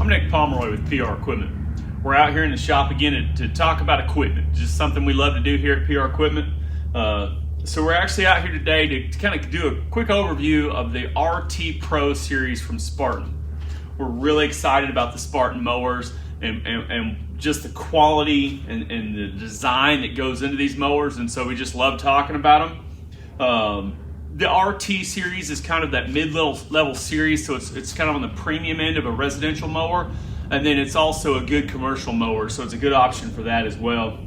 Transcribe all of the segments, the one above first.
I'm Nick Pomeroy with PR Equipment. We're out here in the shop again to talk about equipment, just something we love to do here at PR Equipment. So we're actually out here today to kind of do a quick overview of the RT-PRO series from Spartan. We're really excited about the Spartan mowers and just the quality and the design that goes into these mowers, and so we just love talking about them. The RT series is kind of that mid-level series, so it's kind of on the premium end of a residential mower, and then it's also a good commercial mower, so it's a good option for that as well.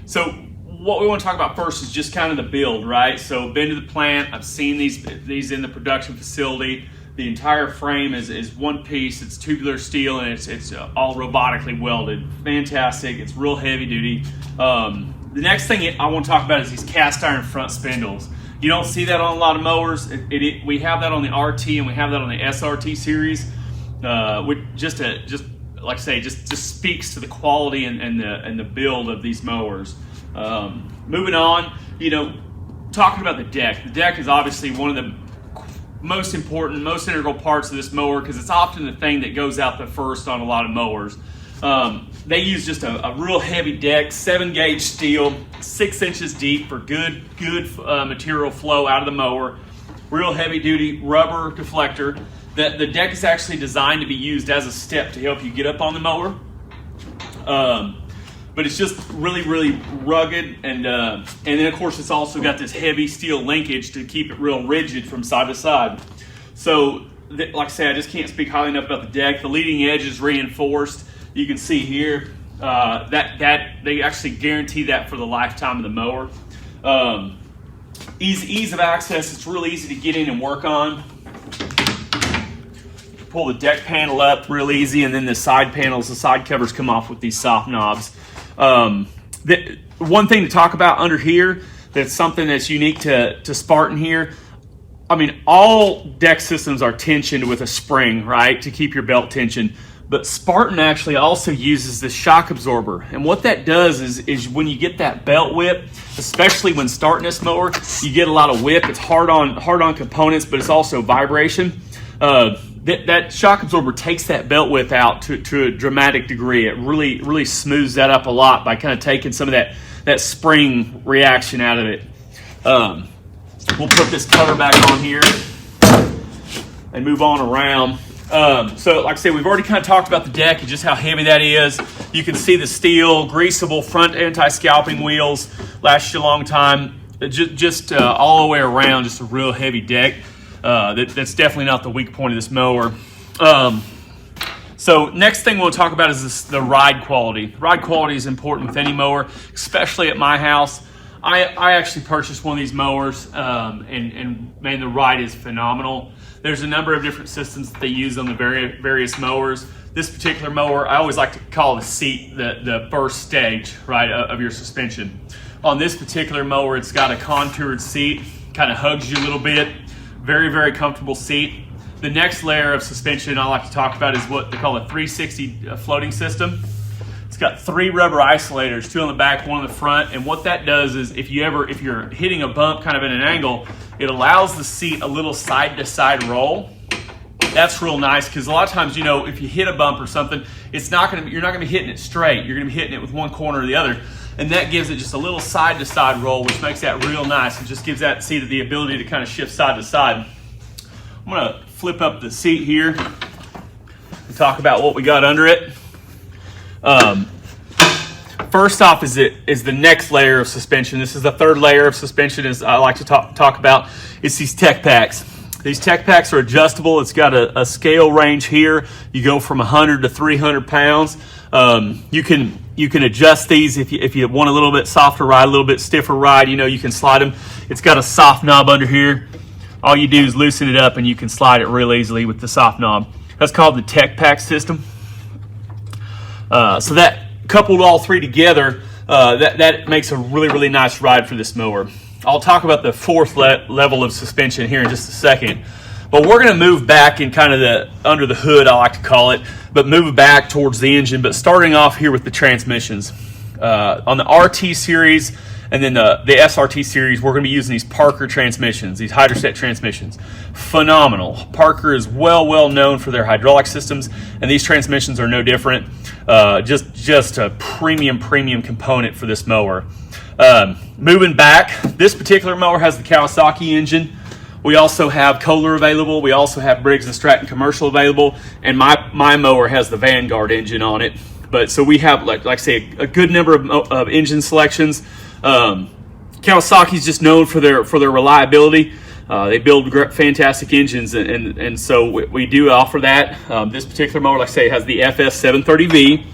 So what we want to talk about first is just kind of the build, right? So been to the plant, I've seen these in the production facility. The entire frame is one piece, it's tubular steel, and it's all robotically welded. Fantastic, it's real heavy duty. The next thing I want to talk about is these cast iron front spindles. You don't see that on a lot of mowers. We have that on the RT and we have that on the SRT series, which just like I say, just speaks to the quality and the build of these mowers. Moving on, talking about the deck. The deck is obviously one of the most important, most integral parts of this mower because it's often the thing that goes out the first on a lot of mowers. They use just a real heavy deck, 7-gauge steel, 6 inches deep for good material flow out of the mower. Real heavy duty rubber deflector. The deck is actually designed to be used as a step to help you get up on the mower. But it's just really rugged, and then of course it's also got this heavy steel linkage to keep it real rigid from side to side. So like I say, I just can't speak highly enough about the deck. The leading edge is reinforced. You can see here that they actually guarantee that for the lifetime of the mower. Ease of access, it's really easy to get in and work on. Pull the deck panel up real easy, and then the side panels, the side covers come off with these soft knobs. One thing to talk about under here that's something that's unique to Spartan here, I mean, all deck systems are tensioned with a spring, right, to keep your belt tensioned. But Spartan actually also uses this shock absorber. And what that does is when you get that belt whip, especially when starting this mower, you get a lot of whip. It's hard on components, but it's also vibration. That shock absorber takes that belt whip out to a dramatic degree. It really smooths that up a lot by kind of taking some of that spring reaction out of it. We'll put this cover back on here and move on around. So like I said, we've already kind of talked about the deck and just how heavy that is. You can see the steel, greasable front anti-scalping wheels, last you a long time. Just all the way around, just a real heavy deck. That's definitely not the weak point of this mower. So next thing we'll talk about is the ride quality. Ride quality is important with any mower, especially at my house. I actually purchased one of these mowers, and man, the ride is phenomenal. There's a number of different systems that they use on the various mowers. This particular mower, I always like to call the seat the first stage, right, of your suspension. On this particular mower, it's got a contoured seat, kind of hugs you a little bit. Very comfortable seat. The next layer of suspension I like to talk about is what they call a 360 floating system. It's got 3 rubber isolators, 2 on the back, 1 on the front, and what that does is if you're hitting a bump kind of at an angle, it allows the seat a little side-to-side roll. That's real nice because a lot of times, if you hit a bump or something, you're not going to be hitting it straight. You're going to be hitting it with one corner or the other, and that gives it just a little side-to-side roll, which makes that real nice and just gives that seat the ability to kind of shift side to side. I'm going to flip up the seat here and talk about what we got under it. First off is the next layer of suspension. This is the third layer of suspension, as I like to talk about. It's these tech packs. These tech packs are adjustable. It's got a scale range here. You go from 100 to 300 pounds. You can adjust these if you want a little bit softer ride, a little bit stiffer ride. You can slide them. It's got a soft knob under here. All you do is loosen it up, and you can slide it real easily with the soft knob. That's called the tech pack system. So that coupled all 3 together, that makes a really nice ride for this mower. I'll talk about the 4th level of suspension here in just a second, but we're going to move back in kind of under the hood, I like to call it, but move back towards the engine. But starting off here with the transmissions, on the RT series And then the SRT series, we're going to be using these Parker transmissions, these hydrostatic transmissions. Phenomenal. Parker is well known for their hydraulic systems, and these transmissions are no different. Just a premium component for this mower. Moving back, this particular mower has the Kawasaki engine. We also have Kohler available. We also have Briggs & Stratton Commercial available, and my mower has the Vanguard engine on it. But so we have, like I say, a good number of engine selections. Kawasaki's just known for their reliability. They build fantastic engines, and so we do offer that. This particular mower, like I say, has the FS730V.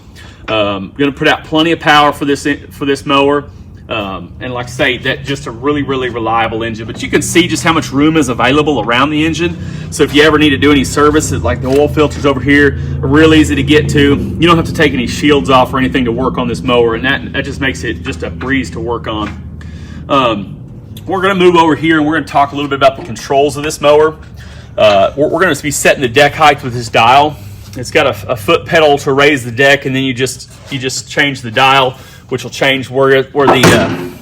Going to put out plenty of power for this mower. And like I say, that just a really reliable engine. But you can see just how much room is available around the engine. So if you ever need to do any service, like the oil filters over here are real easy to get to. You don't have to take any shields off or anything to work on this mower, and that just makes it just a breeze to work on. We're going to move over here and we're going to talk a little bit about the controls of this mower. We're going to be setting the deck height with this dial. It's got a foot pedal to raise the deck, and then you just change the dial, which will change where the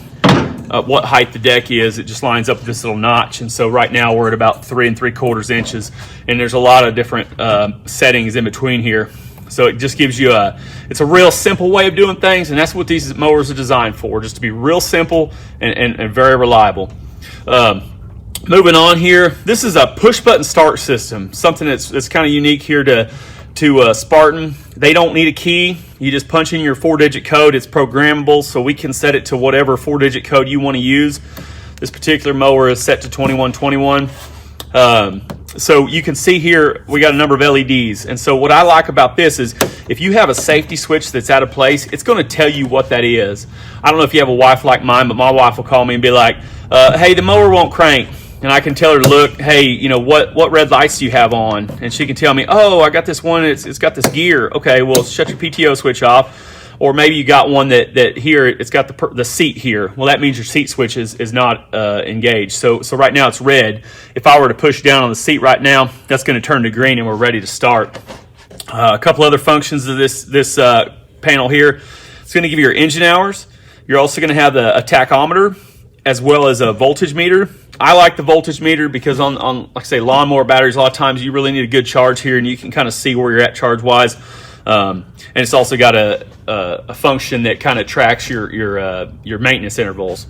what height the deck is. It just lines up with this little notch, and so right now we're at about 3 3/4 inches, and there's a lot of different settings in between here. So it just gives you it's a real simple way of doing things, and that's what these mowers are designed for, just to be real simple and very reliable. Moving on here, this is a push button start system, something that's kind of unique here to Spartan. They don't need a key. You just punch in your 4-digit code. It's programmable, so we can set it to whatever 4-digit code you want to use. This particular mower is set to 2121. So you can see here we got a number of LEDs, and so what I like about this is if you have a safety switch that's out of place, it's going to tell you what that is. I don't know if you have a wife like mine, but my wife will call me and be like, hey, the mower won't crank. And I can tell her to look, hey, you know, what red lights do you have on? And she can tell me, oh, I got this one, it's got this gear. Okay, well, shut your PTO switch off. Or maybe you got one that here, it's got the seat here. Well, that means your seat switch is not engaged. So right now it's red. If I were to push down on the seat right now, that's going to turn to green and we're ready to start. A couple other functions of this panel here. It's going to give you your engine hours. You're also going to have a tachometer as well as a voltage meter. I like the voltage meter because on like I say, lawnmower batteries, a lot of times you really need a good charge here, and you can kind of see where you're at charge wise. And it's also got a function that kind of tracks your maintenance intervals.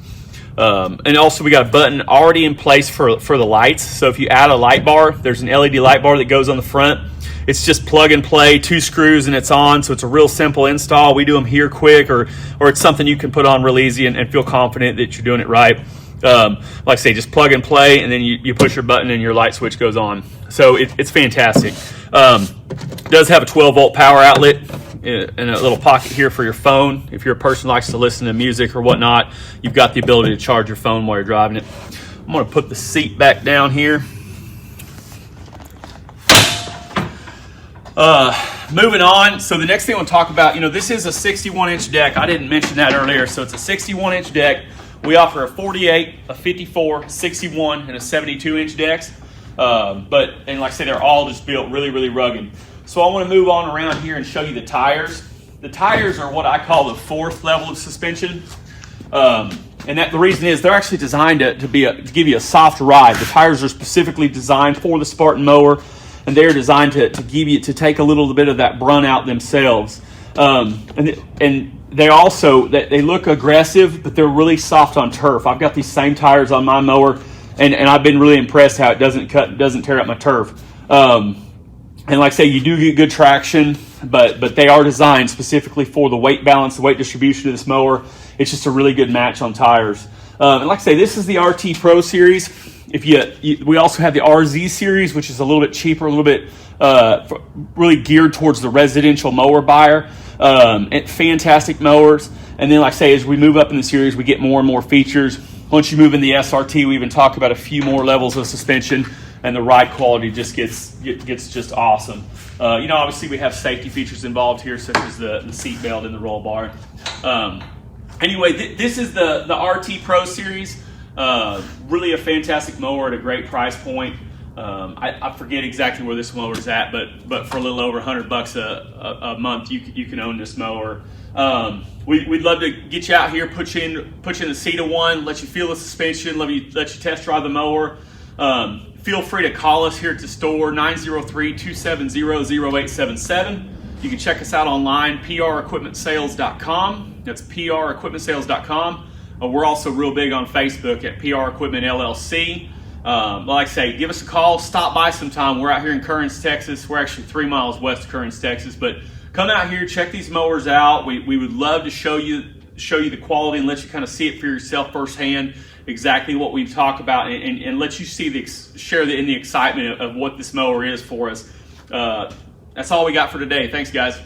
And also we got a button already in place for the lights. So if you add a light bar, there's an LED light bar that goes on the front. It's just plug and play, 2 screws and it's on. So it's a real simple install. We do them here quick, or it's something you can put on real easy and feel confident that you're doing it right. Like I say, just plug and play, and then you push your button and your light switch goes on. So it's fantastic. It does have a 12-volt power outlet and a little pocket here for your phone. If you're a person who likes to listen to music or whatnot, you've got the ability to charge your phone while you're driving it. I'm going to put the seat back down here. Moving on, so the next thing I want to talk about, this is a 61-inch deck. I didn't mention that earlier. So it's a 61-inch deck. We offer a 48, a 54, 61, and a 72-inch decks. And like I say, they're all just built really rugged. So I want to move on around here and show you the tires. The tires are what I call the 4th level of suspension. And the reason is they're actually designed to give you a soft ride. The tires are specifically designed for the Spartan mower, and they're designed to take a little bit of that brunt out themselves. And they also they look aggressive, but they're really soft on turf. I've got these same tires on my mower, and I've been really impressed how it doesn't tear up my turf. And like I say, you do get good traction, but they are designed specifically for the weight balance, the weight distribution of this mower. It's just a really good match on tires. And like I say, this is the RT-PRO series. We also have the RZ series, which is a little bit cheaper, a little bit really geared towards the residential mower buyer. Fantastic mowers. And then, like I say, as we move up in the series, we get more and more features. Once you move in the SRT, we even talk about a few more levels of suspension, and the ride quality just gets just awesome. Obviously we have safety features involved here, such as the seat belt and the roll bar. Anyway, this is the RT-PRO series. Really a fantastic mower at a great price point. I forget exactly where this mower is at, but for a little over $100 a month, you can own this mower. We'd love to get you out here, put you in the seat of one, let you feel the suspension, let you test drive the mower. Feel free to call us here at the store, 903-270-0877. You can check us out online, prequipmentsales.com. That's prequipmentsales.com. We're also real big on Facebook at PR Equipment LLC. Like I say, give us a call, stop by sometime. We're out here in Kearns, Texas. We're actually 3 miles west of Kearns, Texas. But come out here, check these mowers out. We would love to show you the quality and let you kind of see it for yourself firsthand, exactly what we talk about, and let you see share in the excitement of what this mower is for us. That's all we got for today. Thanks, guys.